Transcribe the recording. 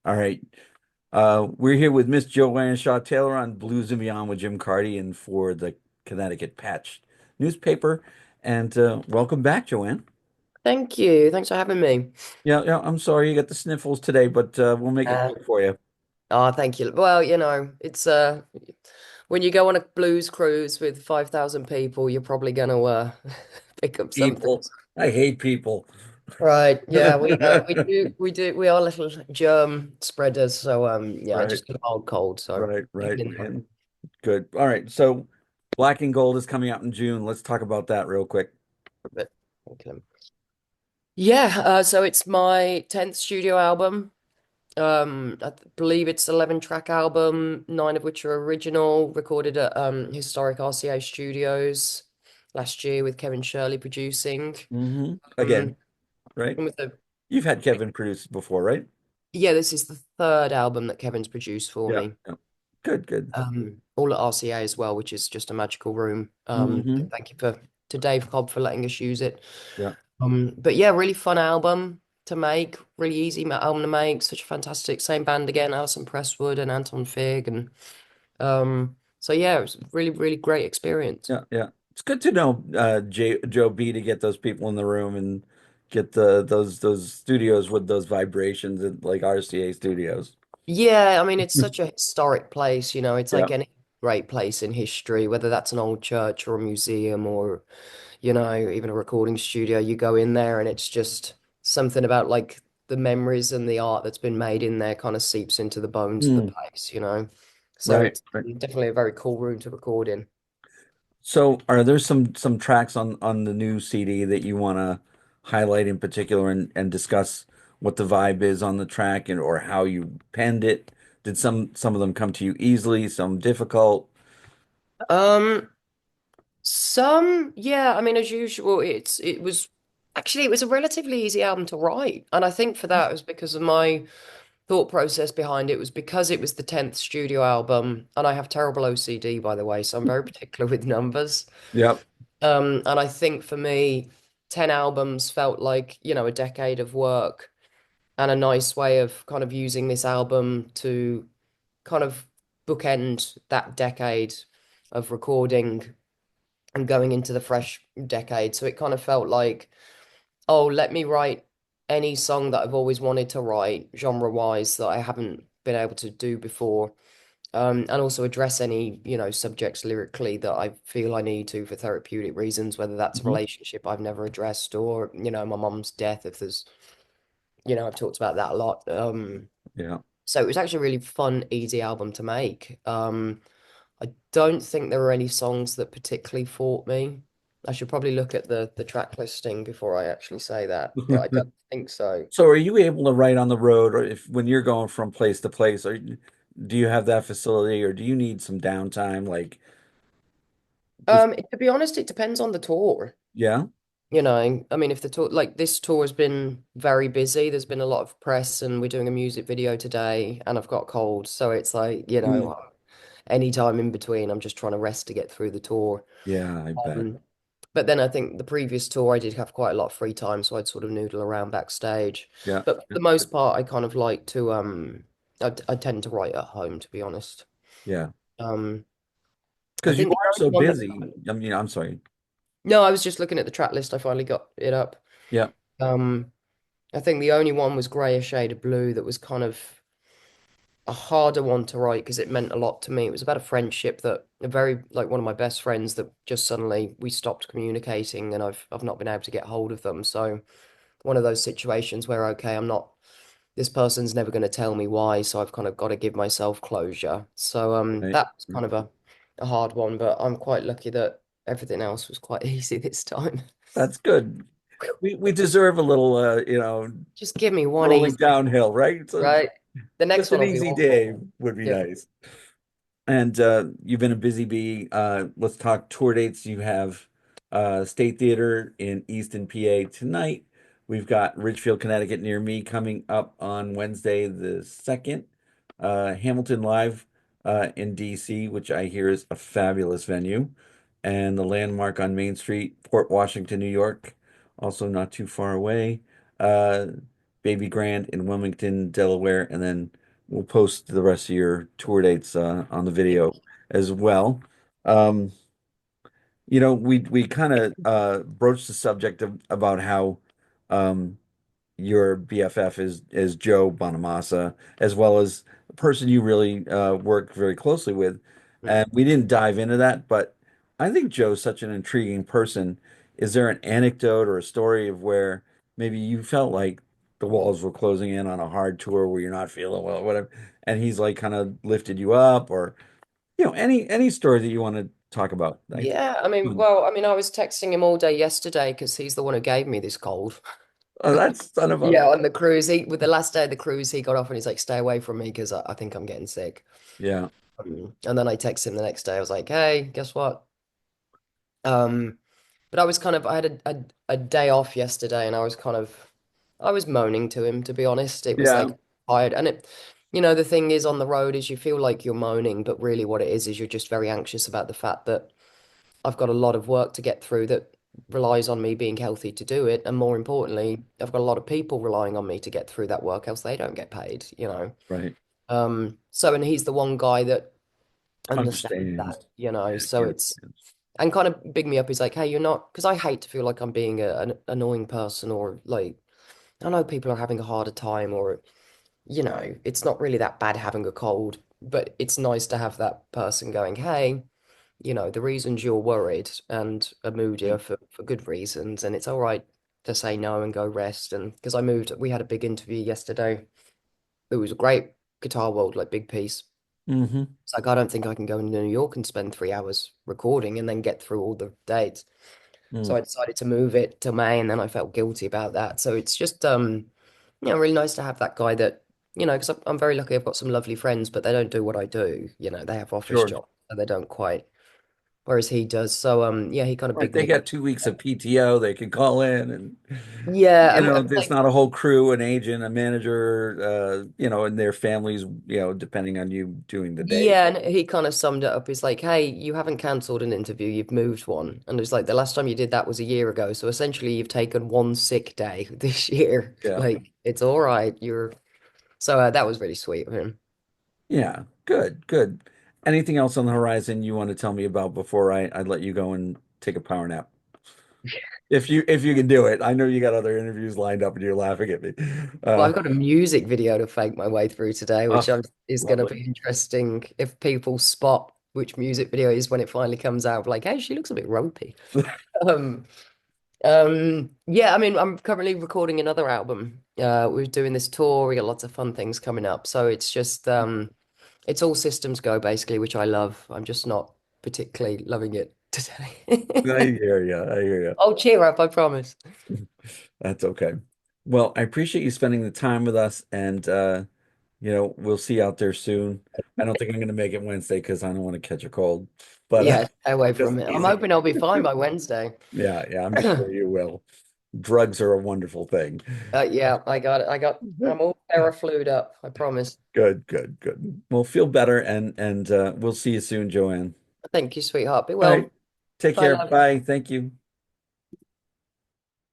All right. We're here with Miss Joanne Shaw Taylor on Blues and Beyond with Jim Carty and for the Connecticut Patch newspaper. And welcome back, Joanne. Thank you. Thanks for having me. Yeah, I'm sorry you got the sniffles today, but we'll make it Uh, quick for you. thank you. Well, it's when you go on a blues cruise with 5,000 people, you're probably gonna pick up something. People. I hate people. Right. Yeah, we are little germ spreaders, so yeah, I Right, just got a mild cold, so right. hanging in there And good. All right. So Black and Gold is coming out in June. Let's talk about that real quick. for a bit. Okay. Yeah, so it's my 10th studio album. Believe it's 11 track album, nine of which are original, recorded at historic RCA Studios last year with Kevin Shirley producing. Again, right? And with the You've had Kevin produce before, right? Yeah, this is the third album that Kevin's produced for Yeah. me. Yeah. Good. All at RCA as well, which is just a magical room. Hmm. Thank you to Dave Cobb for letting us use it. Yeah. But yeah, really fun album to make, really easy album to make. Such a fantastic, same band again, Alison Presswood and Anton Fig, and so yeah, it was a really, really great experience. Yeah. It's good to know Joe B to get those people in the room and get those studios with those vibrations and like RCA studios. Yeah, I mean, it's such a historic place, it's Yeah. like any great place in history, whether that's an old church or a museum or, even a recording studio. You go in there and it's just something about like the memories and the art that's been made in there kind of seeps into the bones of the Mm, place. So right, it's right. definitely a very cool room to record in. So are there some tracks on the new CD that you want to highlight in particular and discuss what the vibe is on the track and or how you penned it? Did some of them come to you easily, some difficult? Um, yeah, I mean, as usual, it was a relatively easy album to write. And I think for that it was because of my thought process behind it was because it was the 10th studio album, and I have terrible OCD, by the way, so I'm very particular with numbers. Yep. And I think for me, 10 albums felt like, a decade of work and a nice way of kind of using this album to kind of bookend that decade of recording and going into the fresh decade. So it kind of felt like, oh, let me write any song that I've always wanted to write, genre-wise, that I haven't been able to do before. And also address any, subjects lyrically that I feel I need to for therapeutic reasons, whether that's a Mhm. relationship I've never addressed or, my mom's death, if there's, I've talked about that a lot. Yeah. So it was actually a really fun, easy album to make. I don't think there were any songs that particularly fought me. I should probably look at the track listing before I actually say that, but I don't think so. So are you able to write on the road or if when you're going from place to place, or do you have that facility or do you need some downtime? Like this, To be honest, it depends on the tour. yeah. I mean, if the tour, like this tour has been very busy, there's been a lot of press, and we're doing a music video today, and I've got a cold. So it's like, Mm. any time in between, I'm just trying to rest to get through the tour. Yeah, I bet. Um, but then I think the previous tour, I did have quite a lot of free time, so I'd sort of noodle around backstage. Yeah. But for the most part, I kind of like to, I tend to write at home, to be honest. Yeah. Um, I Because you think the are only so one that, busy. I mean, I'm sorry. no, I was just looking at the track list. I finally got it up. Yeah. Um, I think the only one was Grey Shade of Blue that was kind of a harder one to write because it meant a lot to me. It was about a friendship that a very like one of my best friends that just suddenly we stopped communicating and I've not been able to get hold of them. So one of those situations where okay, I'm not this person's never going to tell me why, so I've kind of got to give myself closure. So Right. that was kind of a hard one, but I'm quite lucky that everything else was quite easy this time. That's good. We deserve a little Just give me one rolling easy, downhill, right? So right? The next just one an will be easy awful. day would be Yeah. nice. And you've been a busy bee. Let's talk tour dates. You have State Theater in Easton, PA tonight. We've got Ridgefield, Connecticut near me coming up on Wednesday the 2nd. Hamilton Live in DC, which I hear is a fabulous venue. And the Landmark on Main Street, Port Washington, New York, also not too far away. Uh, Baby Grand in Wilmington, Delaware, and then we'll post the rest of your tour dates on the video as well. Um, we kind of broached the subject about how um, your BFF is Joe Bonamassa, as well as a person you really work very closely with. Mm. And we didn't dive into that, but I think Joe's such an intriguing person. Is there an anecdote or a story of where maybe you felt like the walls were closing in on a hard tour where you're not feeling well, whatever, and he's like kind of lifted you up, or any story that you want to talk about? I think. Yeah, I mean, I was texting him all day yesterday because he's the one who gave me this cold. Oh, that's son of a. Yeah, on the cruise, with the last day of the cruise, he got off and he's like, "Stay away from me because I think I'm getting sick." Yeah. And then I texted him the next day. I was like, "Hey, guess what?" Um, but I had a day off yesterday, and I was moaning to him. To be honest, it was Yeah. like tired, and the thing is on the road is you feel like you're moaning, but really what it is you're just very anxious about the fact that I've got a lot of work to get through that relies on me being healthy to do it. And more importantly, I've got a lot of people relying on me to get through that work, else they don't get paid. Right. And he's the one guy that understands Understands. that. Yeah, So he it's understands. and kind of big me up. He's like, hey, you're not, because I hate to feel like I'm being an annoying person or like, I know people are having a harder time or, it's not really that bad having a cold, but it's nice to have that person going, hey, the reasons you're worried and are moody are for good reasons. And it's all right to say no and go rest. And because we had a big interview yesterday. It was a great Guitar World, like big piece. Hmm. It's like, I don't think I can go into New York and spend 3 hours recording and then get through all the dates. So I decided to move it to May and then I felt guilty about that. So it's just, really nice to have that guy that, because I'm very lucky. I've got some lovely friends, but they don't do what I do. They have office Sure. jobs, so they don't quite. Whereas he does. So yeah, he kind of Right. bigged They me got up. 2 weeks of PTO. They can call in and, Yeah, there's not a whole crew, an agent, a manager, and their families, depending on you doing the day. yeah, and he kind of summed it up. He's like, "Hey, you haven't cancelled an interview, you've moved one." And it's like the last time you did that was a year ago. So essentially, you've taken one sick day this year. Yeah. Like it's all right. You're so that was really sweet of him. Yeah. Good. Good. Anything else on the horizon you want to tell me about before I let you go and take a power nap? If you can do it. I know you got other interviews lined up and you're laughing at me. Well, Uh, I've got a music video to fake my way through today, which oh, is going to lovely. be interesting if people spot which music video it is when it finally comes out. Like, hey, she looks a bit ropey. Um, yeah, I mean, I'm currently recording another album. We're doing this tour. We got lots of fun things coming up. So it's just, it's all systems go basically, which I love. I'm just not particularly loving it I today. hear you. I hear Oh, cheer up, I promise. you. That's okay. Well, I appreciate you spending the time with us, and we'll see you out there soon. I don't think I'm going to make it Wednesday because I don't want to catch a cold, but Yeah, stay away just from it. I'm easy. hoping I'll be fine by Wednesday. Yeah, yeah, I'm sure you will. Drugs are a wonderful thing. Yeah, I got it. I'm all paraflued up, I promise. Good, good, good. Well, feel better, and we'll see you soon, Joanne. Thank you, sweetheart. Be All right, well. take Bye, care. love. Bye. Thank you.